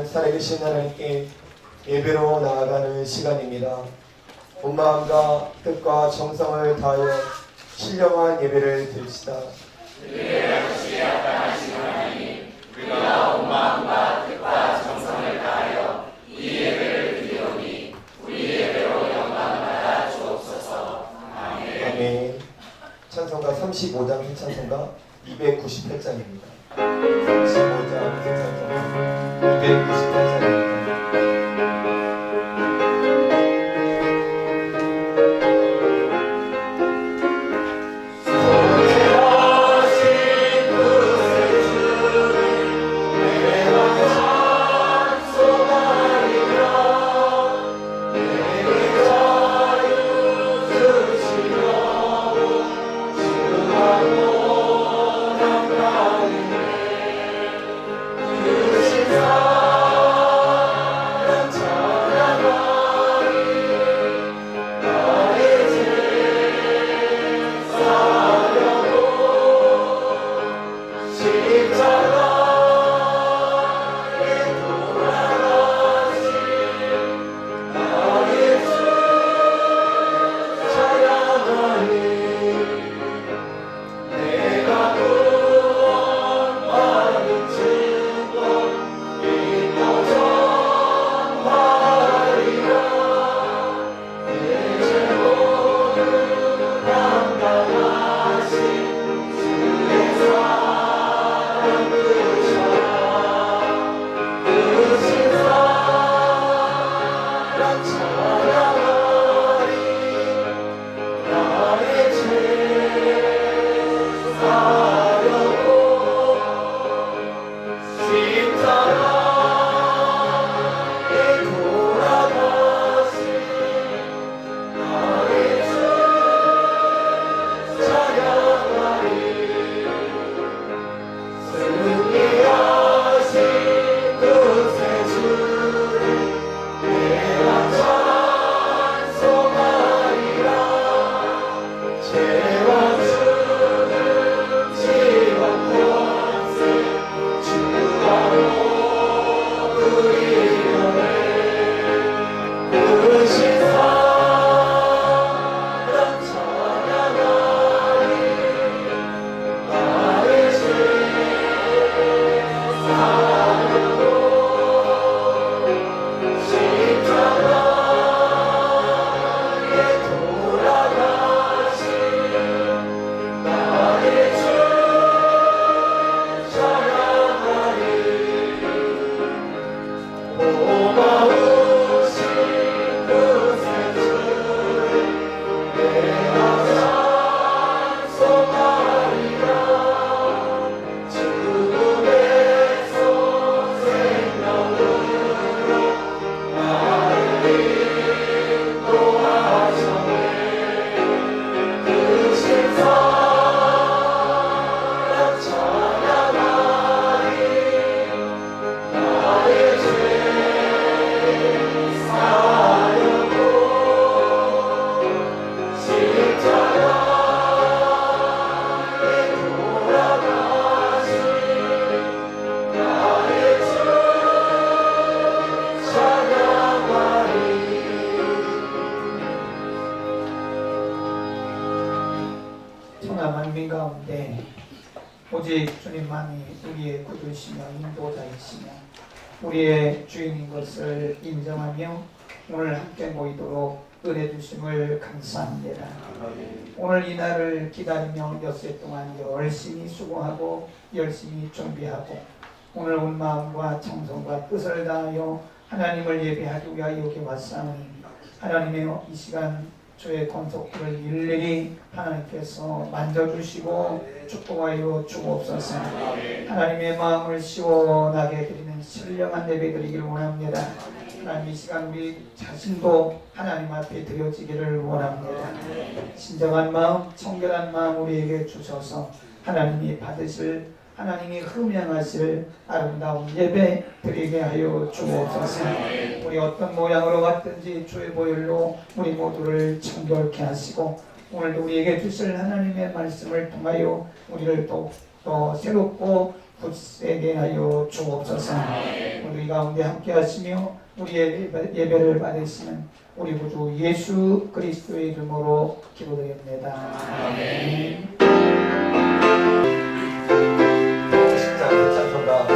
살아계신 하나님께 예배로 나아가는 시간입니다. 온 마음과 뜻과 정성을 다하여 신령한 예배를 드립시다. 예배를 주시에 합당하신 하나님, 우리가 온 마음과 뜻과 정성을 다하여 이 예배를 드리오니 우리 예배로 영광 받아 주옵소서. 아멘. 아멘. 찬송가 35장 찬송가 298장입니다. 35장 찬송가 298장입니다. 만민 가운데 오직 주님만이 우리의 구주시며 인도자이시며 우리의 주인인 것을 인정하며 오늘 함께 모이도록 은혜 주심을 감사합니다. 오늘 이 날을 기다리며 엿새 동안 열심히 수고하고 열심히 준비하고 오늘 온 마음과 정성과 뜻을 다하여 하나님을 예배하기 위하여 여기 왔사오니 하나님의 이 시간 주의 권속들을 일일이 하나님께서 만져주시고 축복하여 주옵소서. 하나님의 마음을 시원하게 드리는 신령한 예배 드리기를 원합니다. 하나님 이 시간 우리 자신도 하나님 앞에 드려지기를 원합니다. 진정한 마음, 청결한 마음 우리에게 주셔서 하나님이 받으실 하나님이 흠양하실 아름다운 예배 드리게 하여 주옵소서. 우리 어떤 모양으로 갔든지 주의 보혈로 우리 모두를 청결케 하시고 오늘도 우리에게 주실 하나님의 말씀을 통하여 우리를 또 새롭고 굳세게 하여 주옵소서. 우리 가운데 함께 하시며 우리의 예배를 받으시는 우리 구주 예수 그리스도의 이름으로 기도드립니다. 아멘. 신장 찬송가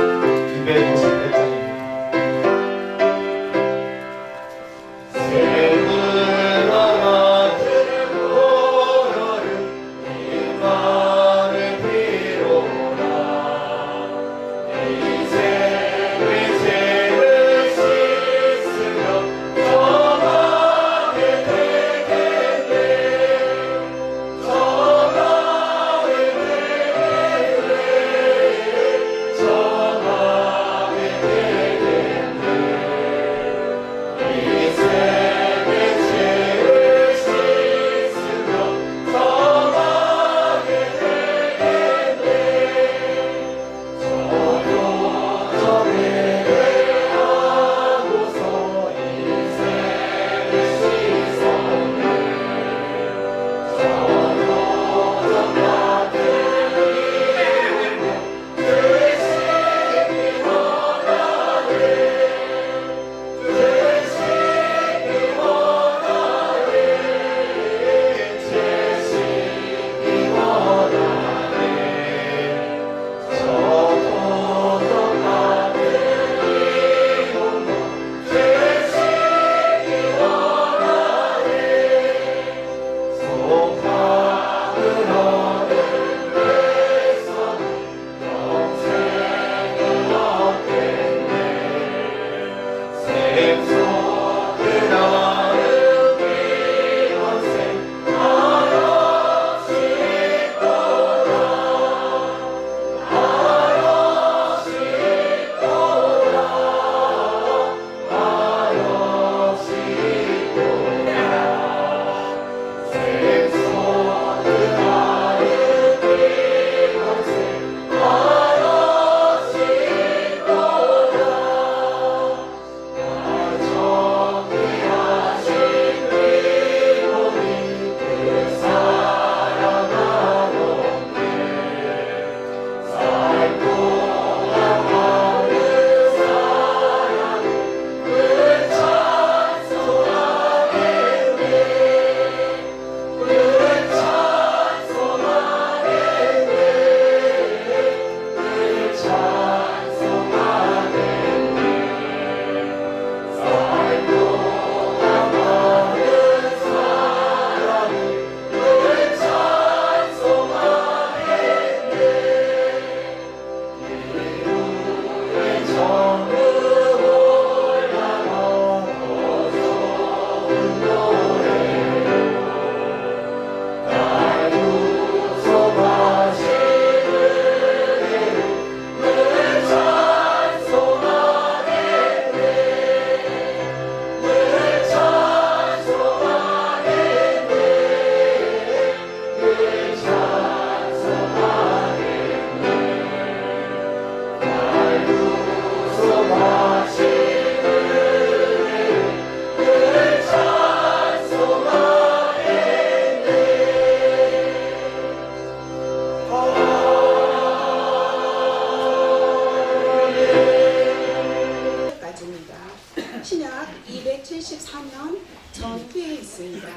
258장입니다. 신약 273면 전후에 있습니다.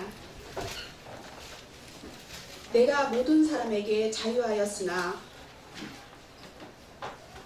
내가 모든 사람에게 자유하였으나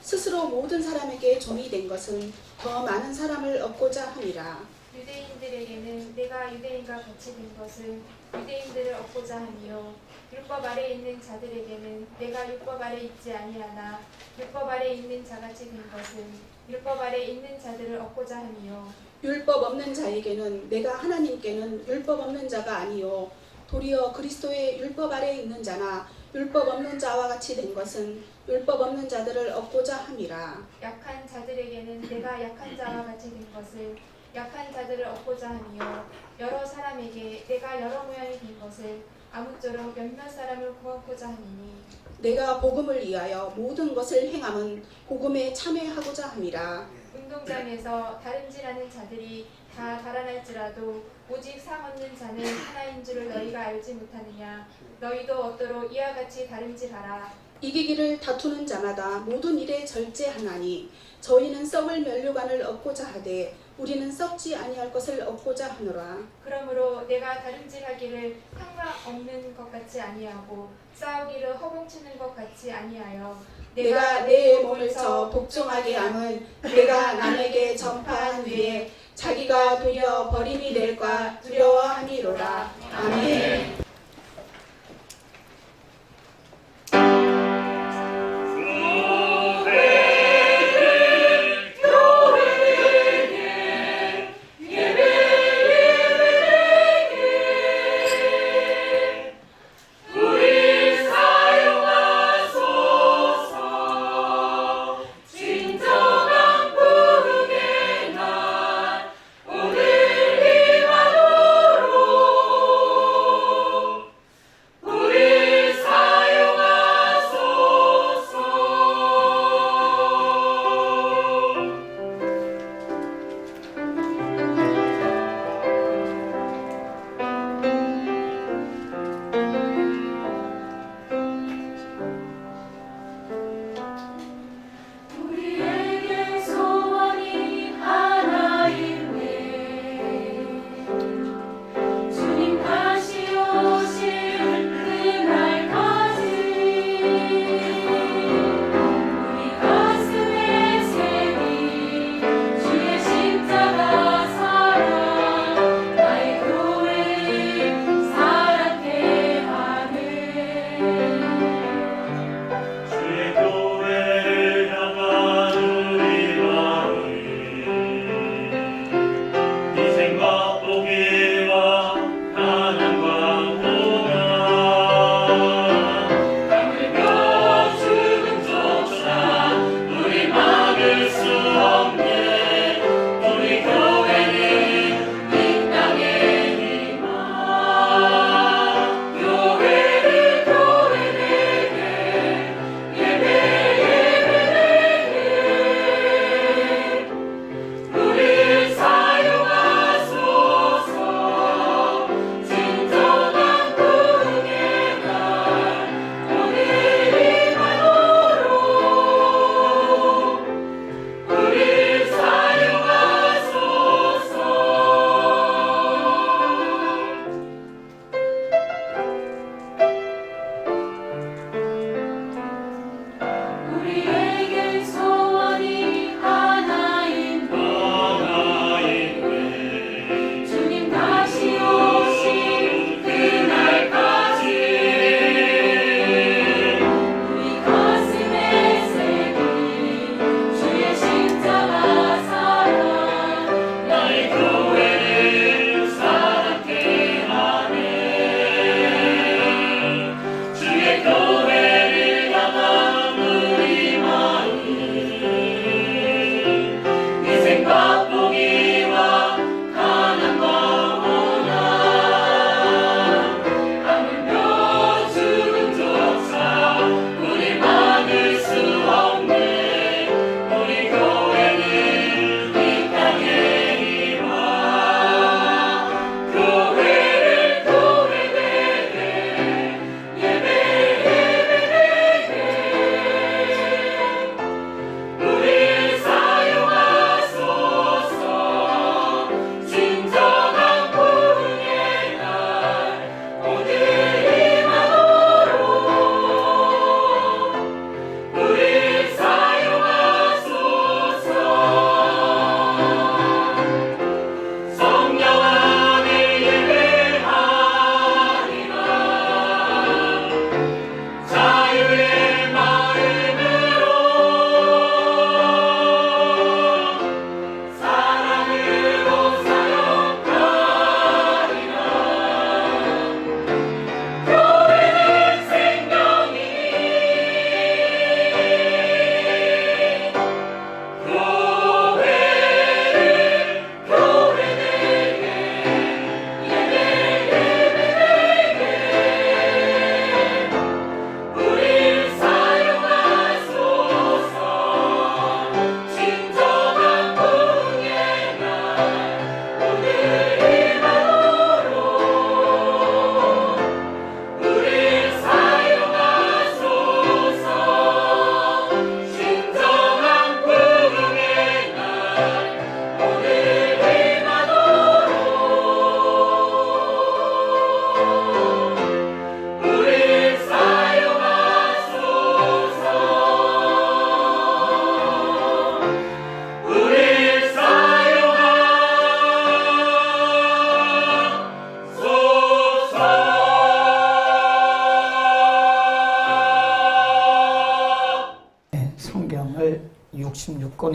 스스로 모든 사람에게 종이 된 것은 더 많은 사람을 얻고자 함이라. 유대인들에게는 내가 유대인과 같이 된 것은 유대인들을 얻고자 하며 율법 아래 있는 자들에게는 내가 율법 아래 있지 아니하나 율법 아래 있는 자같이 된 것은 율법 아래 있는 자들을 얻고자 하며 율법 없는 자에게는 내가 하나님께는 율법 없는 자가 아니요 도리어 그리스도의 율법 아래 있는 자나 율법 없는 자와 같이 된 것은 율법 없는 자들을 얻고자 함이라. 약한 자들에게는 내가 약한 자와 같이 된 것을 약한 자들을 얻고자 하며 여러 사람에게 내가 여러 모양이 된 것을 아무쪼록 몇몇 사람을 구원코자 하니니 내가 복음을 위하여 모든 것을 행함은 복음에 참여하고자 함이라. 운동장에서 다름질하는 자들이 다 달아날지라도 오직 상 얻는 자는 하나인 줄을 너희가 알지 못하느냐. 너희도 얻도록 이와 같이 다름질하라. 이기기를 다투는 자마다 모든 일에 절제하나니 저희는 썩을 면류관을 얻고자 하되 우리는 썩지 아니할 것을 얻고자 하노라. 그러므로 내가 다름질하기를 상관없는 것 같이 아니하고 싸우기를 허공치는 것 같이 아니하여 내가 내 몸을 쳐 복종하게 함은 내가 남에게 전파한 후에 자기가 도리어 버림이 될까 두려워함이로라. 아멘.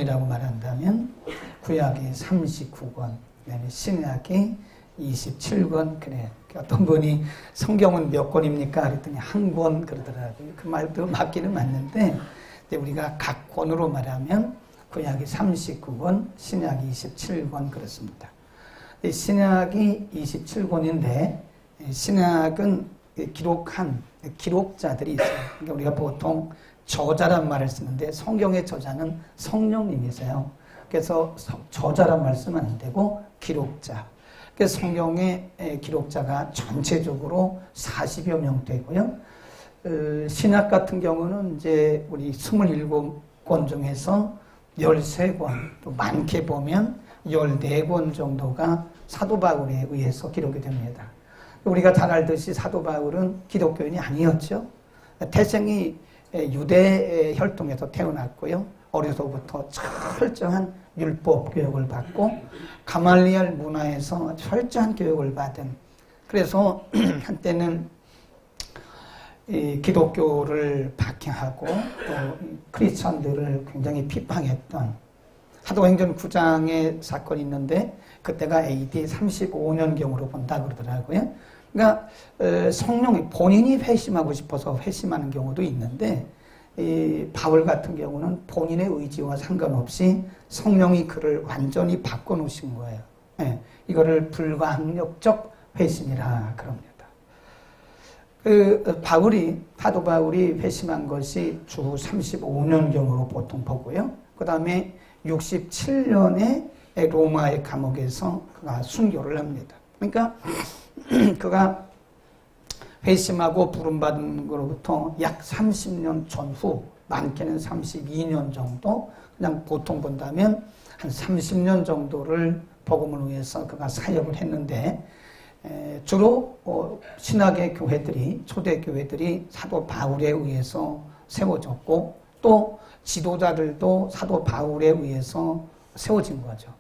권이라고 말한다면 구약이 39권, 신약이 27권. 그래. 어떤 분이 성경은 몇 권입니까? 그랬더니 한 권 그러더라고요. 그 말도 맞기는 맞는데 우리가 각 권으로 말하면 구약이 39권, 신약이 27권 그렇습니다. 신약이 27권인데 신약은 기록한 기록자들이 있어요. 그러니까 우리가 보통 저자란 말을 쓰는데 성경의 저자는 성령님이세요. 그래서 저자란 말 쓰면 안 되고 기록자. 그래서 성경의 기록자가 전체적으로 40여 명 되고요. 신약 같은 경우는 이제 우리 27권 중에서 13권, 또 많게 보면 14권 정도가 사도 바울에 의해서 기록이 됩니다. 우리가 잘 알듯이 사도 바울은 기독교인이 아니었죠. 태생이 유대 혈통에서 태어났고요. 어려서부터 철저한 율법 교육을 받고 가말리엘 문화에서 철저한 교육을 받은, 그래서 한때는 이 기독교를 박해하고 또 크리스천들을 굉장히 비판했던 사도행전 9장의 사건이 있는데 그때가 AD 35년경으로 본다 그러더라고요. 그러니까 성령이 본인이 회심하고 싶어서 회심하는 경우도 있는데 이 바울 같은 경우는 본인의 의지와 상관없이 성령이 그를 완전히 바꿔놓으신 거예요. 네, 이거를 불가항력적 회심이라 그럽니다. 사도 바울이 회심한 것이 주 35년경으로 보통 보고요. 그 다음에 67년에 로마의 감옥에서 그가 순교를 합니다. 그러니까 그가 회심하고 부름받은 것으로부터 약 30년 전후, 많게는 32년 정도, 그냥 보통 본다면 한 30년 정도를 복음을 위해서 그가 사역을 했는데 주로 신학의 교회들이, 초대 교회들이 사도 바울에 의해서 세워졌고 또 지도자들도 사도 바울에 의해서 세워진 거죠.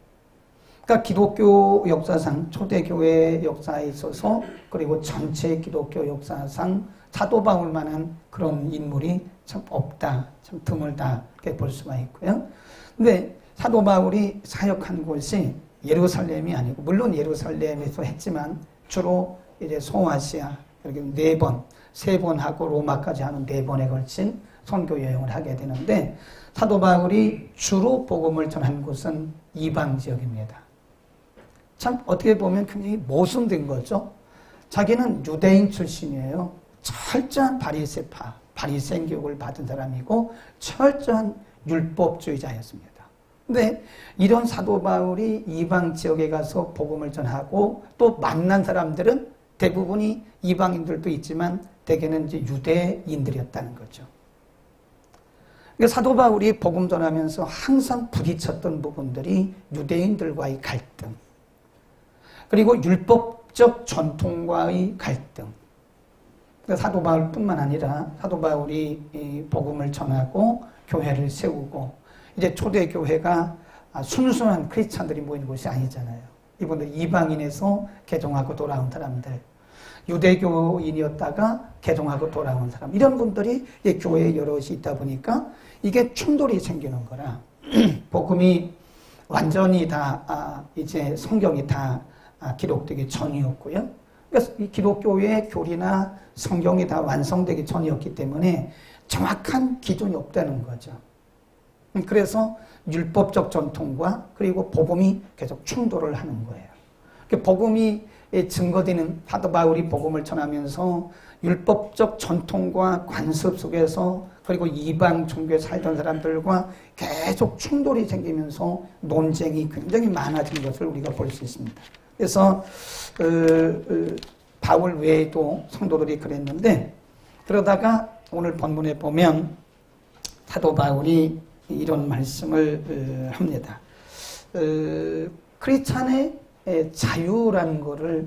그러니까 기독교 역사상, 초대교회 역사에 있어서 그리고 전체 기독교 역사상 사도 바울만한 그런 인물이 참 없다, 참 드물다 이렇게 볼 수가 있고요. 근데 사도 바울이 사역한 곳이 예루살렘이 아니고, 물론 예루살렘에서 했지만 주로 이제 소아시아 이렇게 4번, 3번 하고 로마까지 하는 4번에 걸친 선교 여행을 하게 되는데 사도 바울이 주로 복음을 전한 곳은 이방 지역입니다. 참 어떻게 보면 굉장히 모순된 거죠. 자기는 유대인 출신이에요. 철저한 바리새파, 바리새인 교육을 받은 사람이고 철저한 율법주의자였습니다. 근데 이런 사도 바울이 이방 지역에 가서 복음을 전하고 또 만난 사람들은 대부분이 이방인들도 있지만 대개는 이제 유대인들이었다는 거죠. 그러니까 사도 바울이 복음 전하면서 항상 부딪혔던 부분들이 유대인들과의 갈등, 그리고 율법적 전통과의 갈등. 그러니까 사도 바울뿐만 아니라 사도 바울이 복음을 전하고 교회를 세우고 이제 초대교회가 순수한 크리스찬들이 모이는 곳이 아니잖아요. 이분들 이방인에서 개종하고 돌아온 사람들, 유대교인이었다가 개종하고 돌아온 사람, 이런 분들이 교회에 여럿이 있다 보니까 이게 충돌이 생기는 거라 복음이 완전히 다 이제 성경이 다 기록되기 전이었고요. 그래서 이 기독교의 교리나 성경이 다 완성되기 전이었기 때문에 정확한 기준이 없다는 거죠. 그래서 율법적 전통과 그리고 복음이 계속 충돌을 하는 거예요. 복음이 증거되는, 사도 바울이 복음을 전하면서 율법적 전통과 관습 속에서 그리고 이방 종교에 살던 사람들과 계속 충돌이 생기면서 논쟁이 굉장히 많아진 것을 우리가 볼 수 있습니다. 그래서 바울 외에도 성도들이 그랬는데, 그러다가 오늘 본문에 보면 사도 바울이 이런 말씀을 합니다. 크리스찬의 자유라는 것을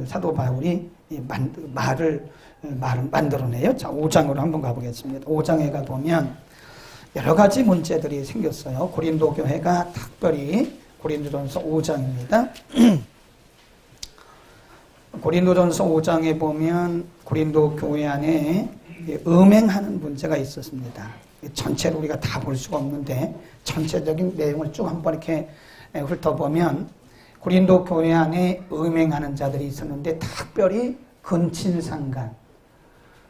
사도 바울이 말을 만들어내요. 자, 5장으로 한번 가보겠습니다. 5장에 가보면 여러 가지 문제들이 생겼어요. 고린도 교회가 특별히, 고린도전서 5장입니다. 고린도전서 5장에 보면 고린도 교회 안에 음행하는 문제가 있었습니다. 전체를 우리가 다 볼 수가 없는데 전체적인 내용을 쭉 한번 이렇게 훑어보면 고린도 교회 안에 음행하는 자들이 있었는데 특별히 근친상간.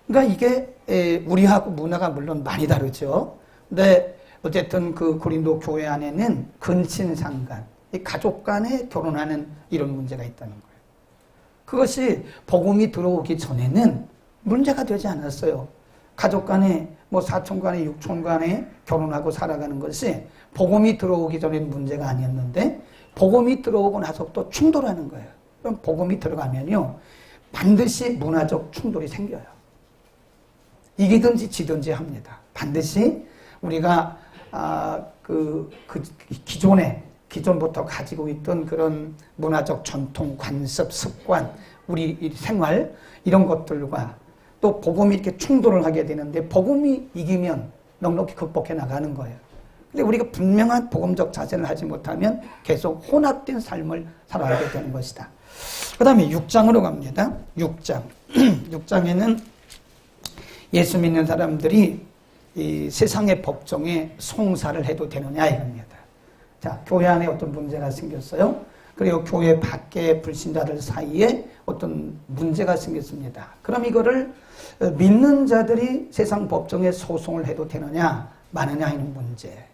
그러니까 이게 우리하고 문화가 물론 많이 다르죠. 근데 어쨌든 그 고린도 교회 안에는 근친상간, 가족 간에 결혼하는 이런 문제가 있다는 거예요. 그것이 복음이 들어오기 전에는 문제가 되지 않았어요. 가족 간에 뭐 사촌 간에 육촌 간에 결혼하고 살아가는 것이 복음이 들어오기 전에는 문제가 아니었는데 복음이 들어오고 나서부터 충돌하는 거예요. 그럼 복음이 들어가면요 반드시 문화적 충돌이 생겨요. 이기든지 지든지 합니다. 반드시 우리가 기존부터 가지고 있던 그런 문화적 전통, 관습, 습관, 우리 생활 이런 것들과 또 복음이 이렇게 충돌을 하게 되는데 복음이 이기면 넉넉히 극복해 나가는 거예요. 근데 우리가 분명한 복음적 자세를 하지 못하면 계속 혼합된 삶을 살아가게 되는 것이다. 그 다음에 6장으로 갑니다. 6장. 6장에는 예수 믿는 사람들이 이 세상의 법정에 송사를 해도 되느냐 이겁니다. 자, 교회 안에 어떤 문제가 생겼어요. 그리고 교회 밖의 불신자들 사이에 어떤 문제가 생겼습니다. 그럼 이거를 믿는 자들이 세상 법정에 소송을 해도 되느냐 마느냐 하는 문제.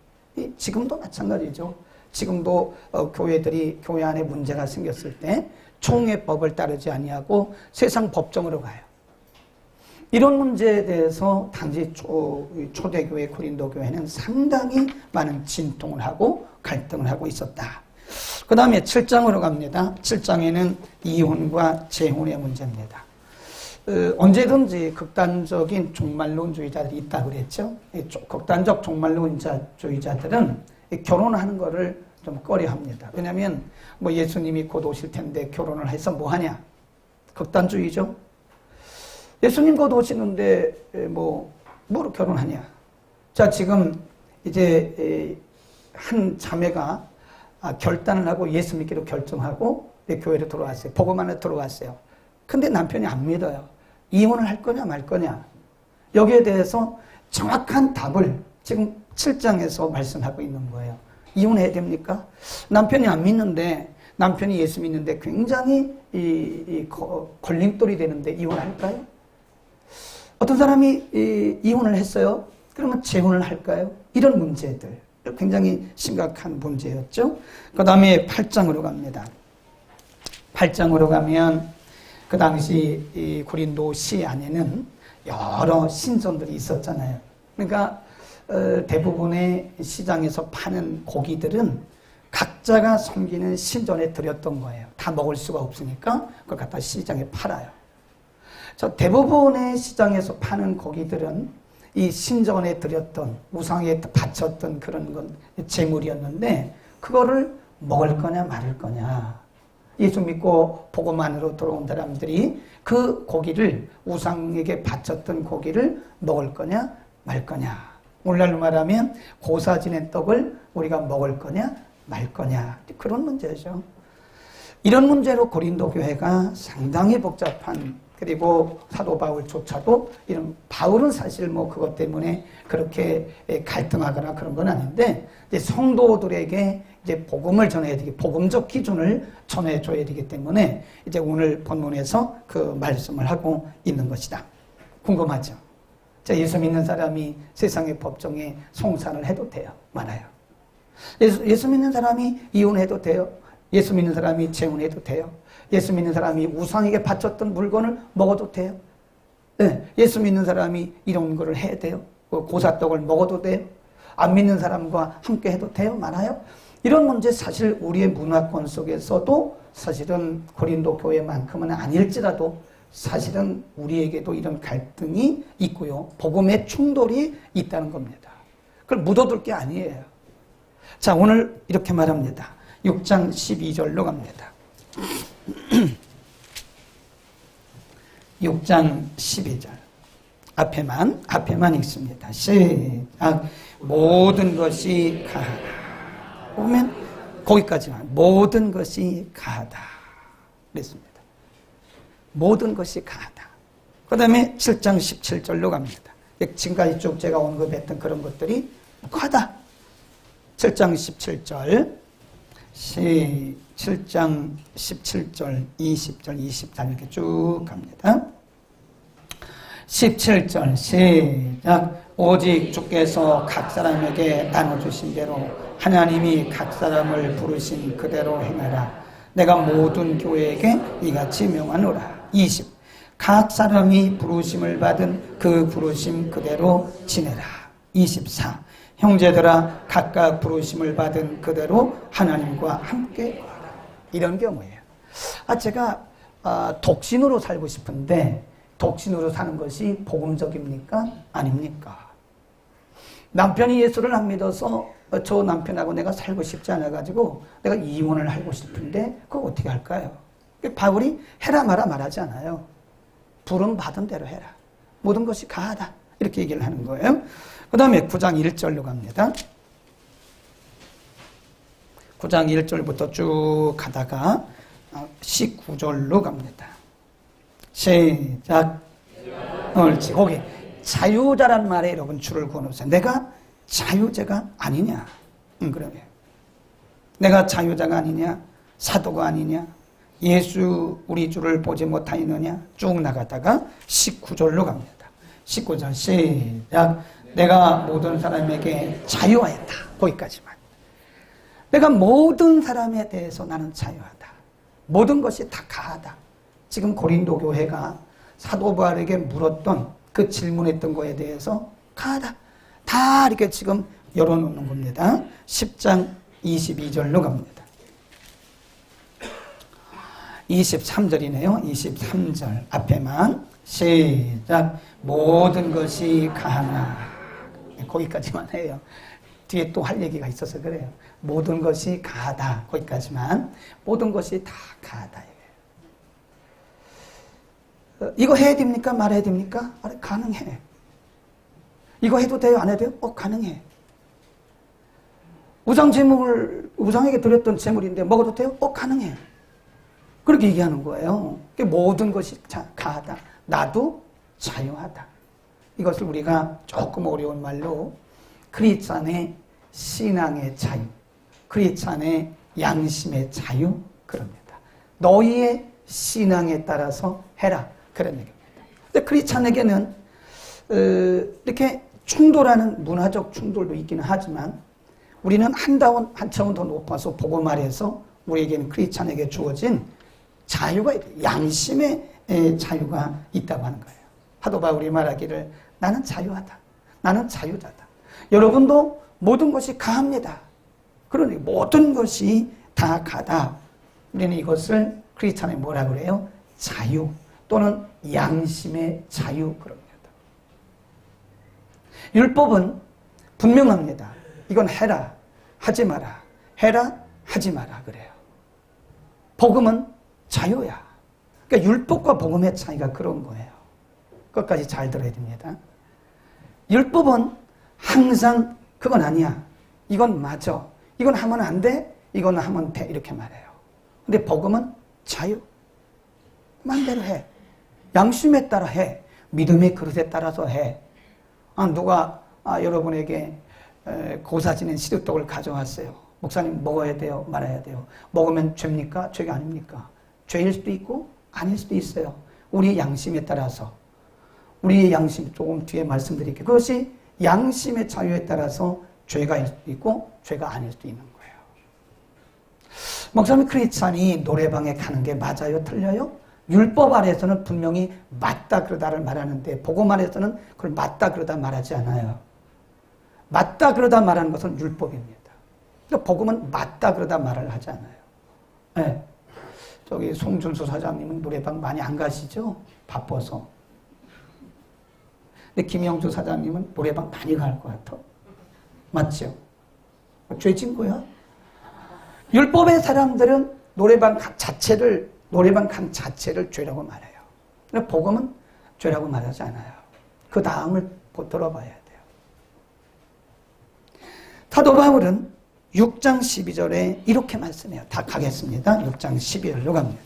지금도 마찬가지죠. 지금도 교회들이 교회 안에 문제가 생겼을 때 총회법을 따르지 아니하고 세상 법정으로 가요. 이런 문제에 대해서 당시 초대교회 고린도 교회는 상당히 많은 진통을 하고 갈등을 하고 있었다. 그 다음에 7장으로 갑니다. 7장에는 이혼과 재혼의 문제입니다. 언제든지 극단적인 종말론주의자들이 있다고 그랬죠. 극단적 종말론주의자들은 결혼하는 거를 좀 꺼려합니다. 왜냐하면 뭐 예수님이 곧 오실 텐데 결혼을 해서 뭐 하냐? 극단주의죠. 예수님 곧 오시는데 뭐로 결혼하냐? 자, 지금 이제 한 자매가 결단을 하고 예수 믿기로 결정하고 교회로 들어왔어요. 복음 안에 들어왔어요. 근데 남편이 안 믿어요. 이혼을 할 거냐 말 거냐. 여기에 대해서 정확한 답을 지금 7장에서 말씀하고 있는 거예요. 이혼해야 됩니까? 남편이 안 믿는데, 남편이 예수 믿는데 굉장히 걸림돌이 되는데 이혼할까요? 어떤 사람이 이혼을 했어요. 그러면 재혼을 할까요? 이런 문제들. 굉장히 심각한 문제였죠. 그 다음에 8장으로 갑니다. 8장으로 가면 그 당시 이 고린도시 안에는 여러 신전들이 있었잖아요. 그러니까 대부분의 시장에서 파는 고기들은 각자가 섬기는 신전에 드렸던 거예요. 다 먹을 수가 없으니까 그걸 갖다 시장에 팔아요. 대부분의 시장에서 파는 고기들은 이 신전에 드렸던 우상에 바쳤던 그런 건 재물이었는데 그거를 먹을 거냐 말을 거냐. 예수 믿고 복음 안으로 들어온 사람들이 그 고기를 우상에게 바쳤던 고기를 먹을 거냐 말 거냐. 오늘날로 말하면 고사 지낸 떡을 우리가 먹을 거냐 말 거냐. 그런 문제죠. 이런 문제로 고린도 교회가 상당히 복잡한, 그리고 사도 바울조차도 이런 바울은 사실 뭐 그것 때문에 그렇게 갈등하거나 그런 건 아닌데 이제 성도들에게 이제 복음을 전해야 되기, 복음적 기준을 전해줘야 되기 때문에 이제 오늘 본문에서 그 말씀을 하고 있는 것이다. 궁금하죠? 자, 예수 믿는 사람이 세상의 법정에 송사를 해도 돼요? 말아요. 예수 믿는 사람이 이혼해도 돼요? 예수 믿는 사람이 재혼해도 돼요? 예수 믿는 사람이 우상에게 바쳤던 물건을 먹어도 돼요? 네, 예수 믿는 사람이 이런 거를 해야 돼요? 고사떡을 먹어도 돼요? 안 믿는 사람과 함께 해도 돼요? 말아요? 이런 문제 사실 우리의 문화권 속에서도 사실은 고린도 교회만큼은 아닐지라도 사실은 우리에게도 이런 갈등이 있고요. 복음의 충돌이 있다는 겁니다. 그걸 묻어둘 게 아니에요. 자, 오늘 이렇게 말합니다. 6장 12절로 갑니다. 6장 12절. 앞에만 읽습니다. 시작. 모든 것이 가하다. 보면 거기까지만. 모든 것이 가하다. 그랬습니다. 모든 것이 가하다. 그 다음에 7장 17절로 갑니다. 지금까지 쭉 제가 언급했던 그런 것들이 묵하다. 7장 17절, 7장 17절, 20절, 24절 이렇게 쭉 갑니다. 17절 시작. 오직 주께서 각 사람에게 나눠주신 대로 하나님이 각 사람을 부르신 그대로 행하라. 내가 모든 교회에게 이같이 명하노라. 20. 각 사람이 부르심을 받은 그 부르심 그대로 지내라. 24. 형제들아 각각 부르심을 받은 그대로 하나님과 함께 하라. 이런 경우예요. 제가 독신으로 살고 싶은데 독신으로 사는 것이 복음적입니까? 아닙니까? 남편이 예수를 안 믿어서 저 남편하고 내가 살고 싶지 않아가지고 내가 이혼을 하고 싶은데 그거 어떻게 할까요? 바울이 해라 마라 말하지 않아요. 부름 받은 대로 해라. 모든 것이 가하다. 이렇게 얘기를 하는 거예요. 그 다음에 9장 1절로 갑니다. 9장 1절부터 쭉 가다가 19절로 갑니다. 시작. 옳지. 거기 자유자란 말에 여러분 줄을 그어놓으세요. 내가 자유자가 아니냐? 그러면 내가 자유자가 아니냐? 사도가 아니냐? 예수 우리 주를 보지 못하였느냐? 쭉 나가다가 19절로 갑니다. 19절 시작. 내가 모든 사람에게 자유하였다. 거기까지만. 내가 모든 사람에 대해서 나는 자유하다. 모든 것이 다 가하다. 지금 고린도 교회가 사도 바울에게 물었던 그 질문했던 거에 대해서 가하다. 다 이렇게 지금 열어놓는 겁니다. 10장 22절로 갑니다. 23절이네요. 23절 앞에만 시작. 모든 것이 가하나. 거기까지만 해요. 뒤에 또 할 얘기가 있어서 그래요. 모든 것이 가하다. 거기까지만. 모든 것이 다 가하다. 이거 해야 됩니까? 말해야 됩니까? 가능해. 이거 해도 돼요? 안 해도 돼요? 가능해. 우상에게 드렸던 제물인데 먹어도 돼요? 가능해. 그렇게 얘기하는 거예요. 모든 것이 가하다. 나도 자유하다. 이것을 우리가 조금 어려운 말로 크리스찬의 신앙의 자유, 크리스찬의 양심의 자유 그럽니다. 너희의 신앙에 따라서 해라. 그런 얘기입니다. 근데 크리스찬에게는 이렇게 충돌하는 문화적 충돌도 있기는 하지만 우리는 한 차원 더 높아서 복음 아래에서 우리에게는 크리스찬에게 주어진 자유가 있다. 양심의 자유가 있다고 하는 거예요. 사도 바울이 말하기를 나는 자유하다. 나는 자유자다. 여러분도 모든 것이 가합니다. 그러니 모든 것이 다 가다. 우리는 이것을 크리스찬에 뭐라 그래요? 자유 또는 양심의 자유 그럽니다. 율법은 분명합니다. 이건 해라, 하지 마라. 해라, 하지 마라 그래요. 복음은 자유야. 그러니까 율법과 복음의 차이가 그런 거예요. 끝까지 잘 들어야 됩니다. 율법은 항상 그건 아니야. 이건 맞아. 이건 하면 안 돼. 이건 하면 돼. 이렇게 말해요. 근데 복음은 자유. 마음대로 해. 양심에 따라 해. 믿음의 그릇에 따라서 해. 누가 여러분에게 고사 지낸 시루떡을 가져왔어요. 목사님 먹어야 돼요? 말아야 돼요? 먹으면 죄입니까? 죄가 아닙니까? 죄일 수도 있고 아닐 수도 있어요. 우리의 양심에 따라서. 우리의 양심 조금 뒤에 말씀드릴게요. 그것이 양심의 자유에 따라서 죄가 일 수도 있고 죄가 아닐 수도 있는 거예요. 목사님 크리스찬이 노래방에 가는 게 맞아요? 틀려요? 율법 아래에서는 분명히 맞다 그러다를 말하는데 복음 아래에서는 그걸 맞다 그러다 말하지 않아요. 맞다 그러다 말하는 것은 율법입니다. 그러니까 복음은 맞다 그러다 말을 하지 않아요. 네. 저기 송준수 사장님은 노래방 많이 안 가시죠? 바빠서. 근데 김영주 사장님은 노래방 많이 갈 것 같아. 맞죠? 죄진 거야? 율법의 사람들은 노래방 간 자체를 죄라고 말해요. 근데 복음은 죄라고 말하지 않아요. 그 다음을 들어봐야 돼요. 사도 바울은 6장 12절에 이렇게 말씀해요. 다 가겠습니다. 6장 12절로 갑니다.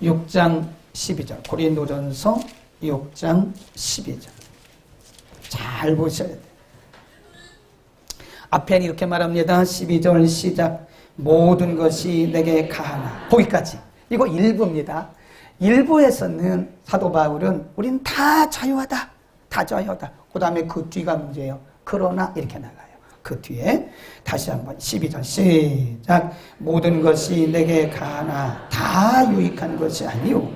6장 12절 고린도전서 6장 12절. 잘 보셔야 돼요. 앞에는 이렇게 말합니다. 12절 시작. 모든 것이 내게 가하나. 거기까지. 이거 일부입니다. 일부에서는 사도 바울은 우린 다 자유하다. 다 자유하다. 그 다음에 그 뒤가 문제예요. 그러나 이렇게 나가요. 그 뒤에 다시 한번 12절 시작. 모든 것이 내게 가하나 다 유익한 것이 아니요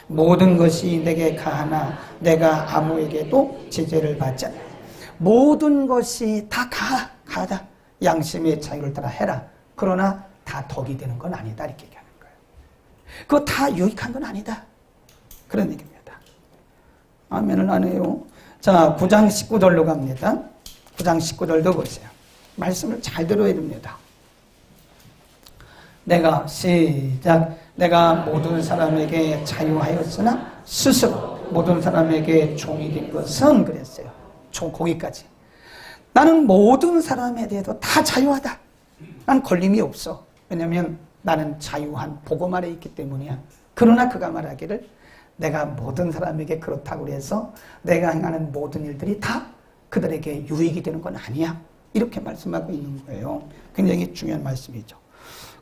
모든 것이 내게 가하나 내가 아무에게도 제재를 받지 않아. 모든 것이 다 가하다. 양심의 자유를 따라 해라. 그러나 다 덕이 되는 건 아니다. 이렇게 얘기하는 거예요. 그거 다 유익한 건 아니다. 그런 얘기입니다. 아멘을 안 해요. 자, 9장 19절로 갑니다. 9장 19절도 보세요. 말씀을 잘 들어야 됩니다. 내가 시작. 내가 모든 사람에게 자유하였으나 스스로 모든 사람에게 종이 된 것은 그랬어요. 거기까지. 나는 모든 사람에 대해서 다 자유하다. 난 걸림이 없어. 왜냐하면 나는 자유한 복음 아래 있기 때문이야. 그러나 그가 말하기를 내가 모든 사람에게 그렇다고 해서 내가 행하는 모든 일들이 다 그들에게 유익이 되는 건 아니야. 이렇게 말씀하고 있는 거예요. 굉장히 중요한 말씀이죠.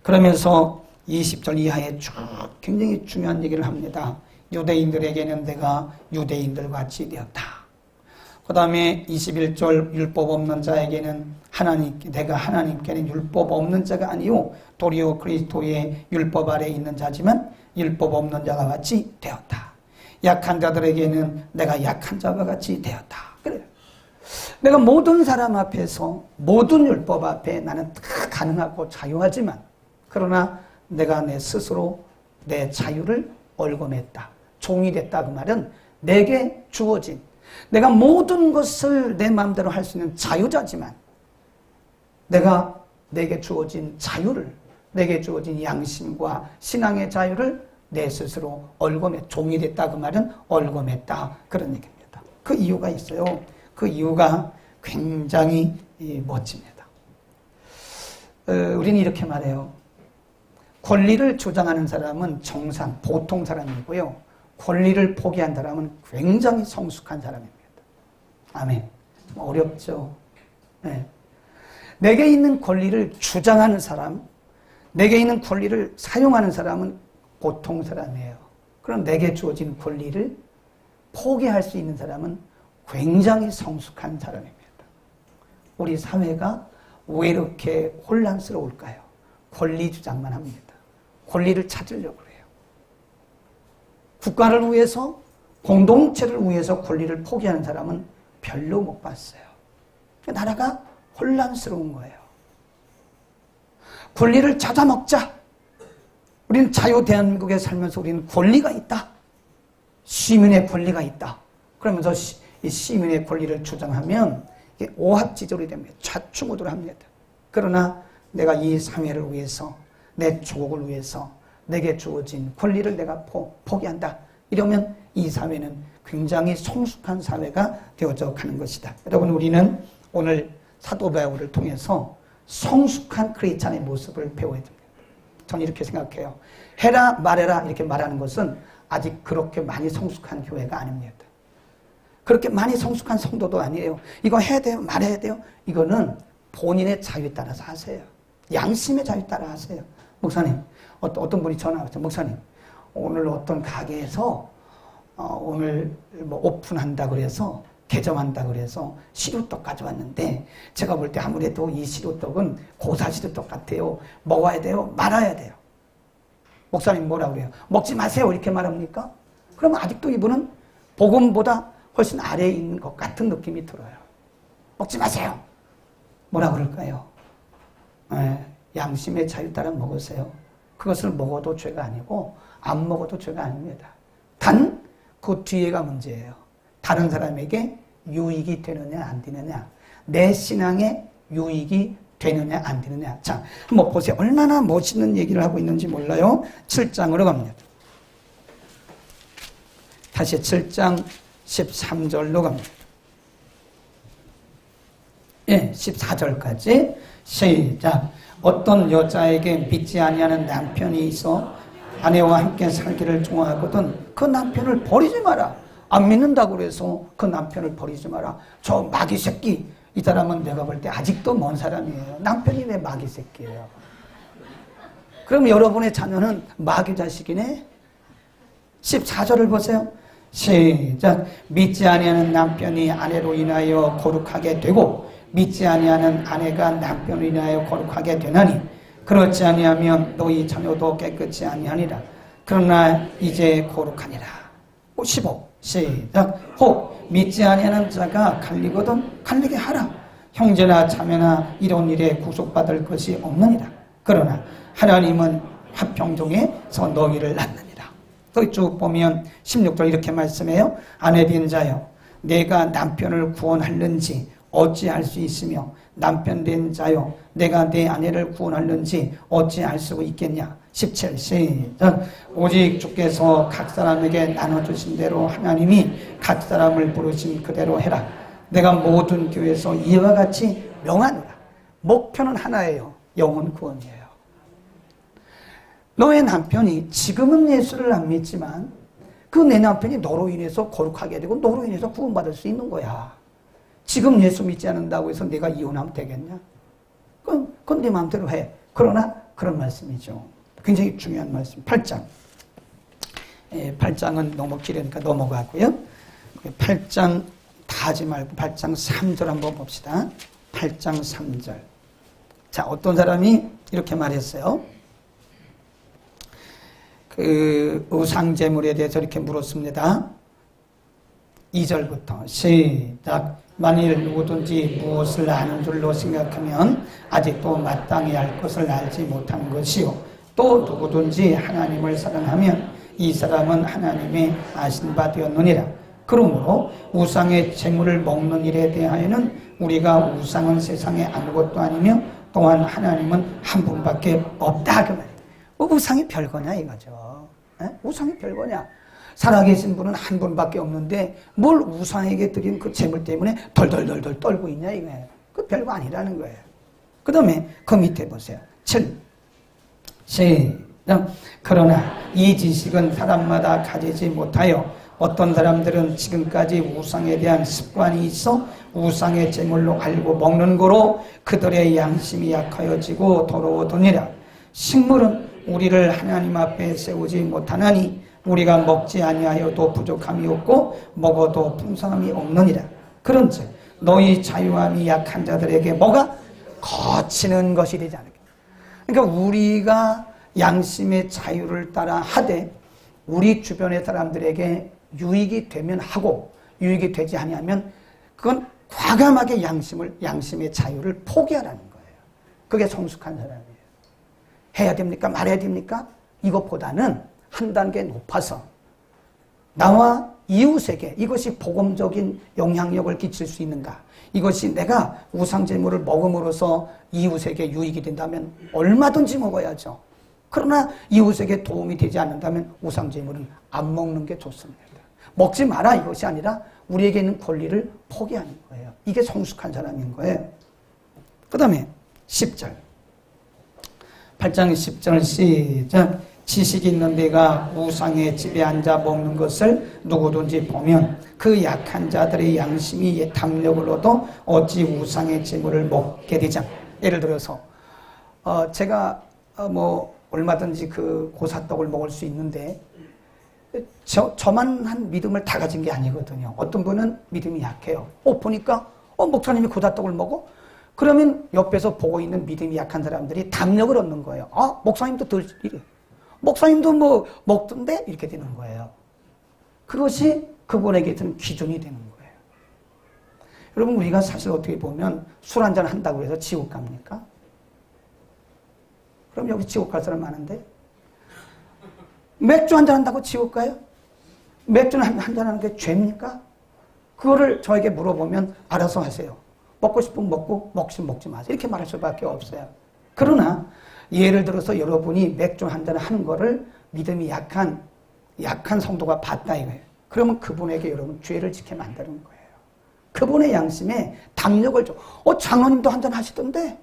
그러면서 20절 이하에 쭉 굉장히 중요한 얘기를 합니다. 유대인들에게는 내가 유대인들 같이 되었다. 그 다음에 21절 율법 없는 자에게는 내가 하나님께는 율법 없는 자가 아니요 도리어 그리스도의 율법 아래 있는 자지만 율법 없는 자가 같이 되었다. 약한 자들에게는 내가 약한 자와 같이 되었다. 그래요. 내가 모든 사람 앞에서 모든 율법 앞에 나는 다 가능하고 자유하지만 그러나 내가 내 스스로 내 자유를 얼거맸다. 종이 됐다. 그 말은 내게 주어진 내가 모든 것을 내 마음대로 할 수 있는 자유자지만 내게 주어진 자유를 내게 주어진 양심과 신앙의 자유를 내 스스로 종이 됐다. 그 말은 얼거맸다. 그런 얘기입니다. 그 이유가 있어요. 그 이유가 굉장히 멋집니다. 우리는 이렇게 말해요. 권리를 주장하는 사람은 정상, 보통 사람이고요. 권리를 포기한 사람은 굉장히 성숙한 사람입니다. 아멘. 어렵죠. 네. 내게 있는 권리를 주장하는 사람, 내게 있는 권리를 사용하는 사람은 보통 사람이에요. 그럼 내게 주어진 권리를 포기할 수 있는 사람은 굉장히 성숙한 사람입니다. 우리 사회가 왜 이렇게 혼란스러울까요? 권리 주장만 합니다. 권리를 찾으려고 해요. 국가를 위해서, 공동체를 위해서 권리를 포기하는 사람은 별로 못 봤어요. 나라가 혼란스러운 거예요. 권리를 찾아먹자. 우리는 자유 대한민국에 살면서 우리는 권리가 있다. 시민의 권리가 있다. 그러면서 이 시민의 권리를 주장하면 이게 오합지졸이 됩니다. 좌충우돌 합니다. 그러나 내가 이 사회를 위해서, 내 조국을 위해서 내게 주어진 권리를 내가 포기한다. 이러면 이 사회는 굉장히 성숙한 사회가 되어져 가는 것이다. 여러분, 우리는 오늘 사도 바울을 통해서 성숙한 크리스찬의 모습을 배워야 됩니다. 저는 이렇게 생각해요. 해라 말해라 이렇게 말하는 것은 아직 그렇게 많이 성숙한 교회가 아닙니다. 그렇게 많이 성숙한 성도도 아니에요. 이거 해야 돼요, 말해야 돼요. 이거는 본인의 자유에 따라서 하세요. 양심의 자유에 따라 하세요. 목사님, 어떤 분이 전화 왔어요. 목사님, 오늘 어떤 가게에서 오늘 뭐 오픈한다 그래서 개점한다 그래서 시루떡 가져왔는데 제가 볼 때 아무래도 이 시루떡은 고사 시루떡 같아요. 먹어야 돼요? 말아야 돼요? 목사님 뭐라고 그래요? 먹지 마세요 이렇게 말합니까? 그럼 아직도 이분은 복음보다 훨씬 아래에 있는 것 같은 느낌이 들어요. 먹지 마세요. 뭐라 그럴까요? 양심의 자유 따라 먹으세요. 그것을 먹어도 죄가 아니고 안 먹어도 죄가 아닙니다. 단 그 뒤에가 문제예요. 다른 사람에게 유익이 되느냐 안 되느냐, 내 신앙에 유익이 되느냐 안 되느냐. 자, 한번 보세요. 얼마나 멋있는 얘기를 하고 있는지 몰라요. 7장으로 갑니다. 다시 7장 13절로 갑니다. 예, 14절까지 시작. 어떤 여자에게 믿지 아니하는 남편이 있어 아내와 함께 살기를 좋아하거든 그 남편을 버리지 마라. 안 믿는다고 그래서 그 남편을 버리지 마라. 저 마귀 새끼. 이 사람은 내가 볼 때 아직도 먼 사람이에요. 남편이 왜 마귀 새끼예요? 그럼 여러분의 자녀는 마귀 자식이네? 14절을 보세요. 시작. 믿지 아니하는 남편이 아내로 인하여 거룩하게 되고 믿지 아니하는 아내가 남편으로 인하여 거룩하게 되나니 그렇지 아니하면 너희 자녀도 깨끗이 아니하니라. 그러나 이제 거룩하니라. 15. 시작. 혹 믿지 아니하는 자가 갈리거든 갈리게 하라. 형제나 자매나 이런 일에 구속받을 것이 없느니라. 그러나 하나님은 화평종에서 너희를 낳느니라. 또 쭉 보면 16절 이렇게 말씀해요. 아내된 자여 내가 남편을 구원할는지 어찌할 수 있으며 남편 된 자여 내가 내 아내를 구원할는지 어찌할 수 있겠냐. 17. 시작. 오직 주께서 각 사람에게 나눠주신 대로 하나님이 각 사람을 부르신 그대로 해라. 내가 모든 교회에서 이와 같이 명하노라. 목표는 하나예요. 영혼 구원이에요. 너의 남편이 지금은 예수를 안 믿지만 그 내 남편이 너로 인해서 거룩하게 되고 너로 인해서 구원받을 수 있는 거야. 지금 예수 믿지 않는다고 해서 내가 이혼하면 되겠냐? 그건 네 마음대로 해. 그러나 그런 말씀이죠. 굉장히 중요한 말씀. 8장. 8장은 너무 길으니까 넘어가고요. 8장 다 하지 말고 8장 3절 한번 봅시다. 8장 3절. 자, 어떤 사람이 이렇게 말했어요. 그 우상제물에 대해서 이렇게 물었습니다. 2절부터 시작. 만일 누구든지 무엇을 아는 줄로 생각하면 아직도 마땅히 알 것을 알지 못하는 것이요. 또 누구든지 하나님을 사랑하면 이 사람은 하나님의 아신 바 되었느니라. 그러므로 우상의 제물을 먹는 일에 대하여는 우리가 우상은 세상에 아무것도 아니며 또한 하나님은 한 분밖에 없다. 그 말이에요. 우상이 별거냐 이거죠. 에? 우상이 별거냐. 살아계신 분은 한 분밖에 없는데 뭘 우상에게 드린 그 재물 때문에 덜덜덜덜 떨고 있냐 이거예요. 그 별거 아니라는 거예요. 그 다음에 그 밑에 보세요. 7. 시작. 그러나 이 지식은 사람마다 가지지 못하여 어떤 사람들은 지금까지 우상에 대한 습관이 있어 우상의 제물로 알고 먹는 거로 그들의 양심이 약하여지고 더러워지니라. 식물은 우리를 하나님 앞에 세우지 못하나니 우리가 먹지 아니하여도 부족함이 없고 먹어도 풍성함이 없느니라. 그런즉 너희 자유함이 약한 자들에게 뭐가 거치는 것이 되지 않을까. 그러니까 우리가 양심의 자유를 따라 하되 우리 주변의 사람들에게 유익이 되면 하고 유익이 되지 아니하면 그건 과감하게 양심의 자유를 포기하라는 거예요. 그게 성숙한 사람이에요. 해야 됩니까? 말해야 됩니까? 이것보다는 한 단계 높아서 나와 이웃에게 이것이 복음적인 영향력을 끼칠 수 있는가? 이것이 내가 우상제물을 먹음으로써 이웃에게 유익이 된다면 얼마든지 먹어야죠. 그러나 이웃에게 도움이 되지 않는다면 우상제물은 안 먹는 게 좋습니다. 먹지 마라 이것이 아니라 우리에게 있는 권리를 포기하는 거예요. 이게 성숙한 사람인 거예요. 그 다음에 10절. 8장 10절 시작. 지식이 있는 데가 우상의 집에 앉아 먹는 것을 누구든지 보면 그 약한 자들의 양심이 담력을 얻어 어찌 우상의 제물을 먹게 되자. 예를 들어서 제가 얼마든지 그 고사떡을 먹을 수 있는데 저만 한 믿음을 다 가진 게 아니거든요. 어떤 분은 믿음이 약해요. 보니까 목사님이 고사떡을 먹어? 그러면 옆에서 보고 있는 믿음이 약한 사람들이 담력을 얻는 거예요. 목사님도 이래. 목사님도 먹던데? 이렇게 되는 거예요. 그것이 그분에게는 기준이 되는 거예요. 여러분, 우리가 사실 어떻게 보면 술 한잔 한다고 해서 지옥 갑니까? 그럼 여기 지옥 갈 사람 많은데? 맥주 한잔 한다고 지옥 가요? 맥주는 한잔 하는 게 죄입니까? 그거를 저에게 물어보면 알아서 하세요. 먹고 싶으면 먹고 먹지 마세요. 이렇게 말할 수밖에 없어요. 그러나 예를 들어서 여러분이 맥주 한잔 하는 거를 믿음이 약한 성도가 봤다 이거예요. 그러면 그분에게 여러분 죄를 지게 만드는 거예요. 그분의 양심에 담력을 줘. 장로님도 한잔 하시던데?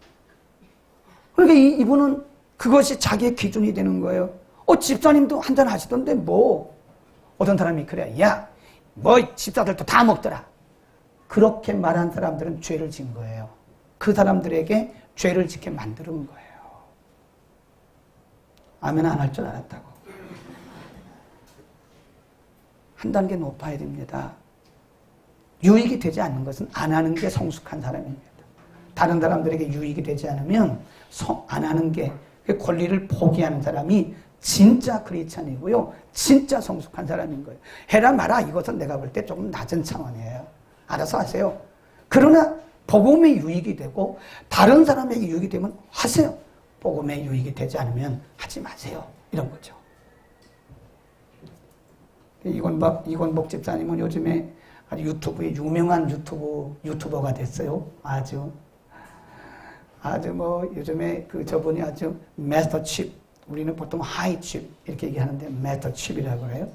그러니까 이분은 그것이 자기의 기준이 되는 거예요. 집사님도 한잔 하시던데 뭐? 어떤 사람이 그래. 야, 뭐 집사들도 다 먹더라. 그렇게 말한 사람들은 죄를 지은 거예요. 그 사람들에게 죄를 짓게 만드는 거예요. 아멘 안 할 줄 알았다고. 한 단계 높아야 됩니다. 유익이 되지 않는 것은 안 하는 게 성숙한 사람입니다. 다른 사람들에게 유익이 되지 않으면 안 하는 게 권리를 포기하는 사람이 진짜 크리스찬이고요. 진짜 성숙한 사람인 거예요. 해라 마라 이것은 내가 볼 때 조금 낮은 차원이에요. 알아서 하세요. 그러나 복음에 유익이 되고 다른 사람에게 유익이 되면 하세요. 복음에 유익이 되지 않으면 하지 마세요. 이런 거죠. 이건복 집사님은 요즘에 아주 유튜브에 유명한 유튜버가 됐어요. 아주 뭐 요즘에 저분이 아주 마스터 칩, 우리는 보통 하이 칩 이렇게 얘기하는데 마스터 칩이라고 그래요.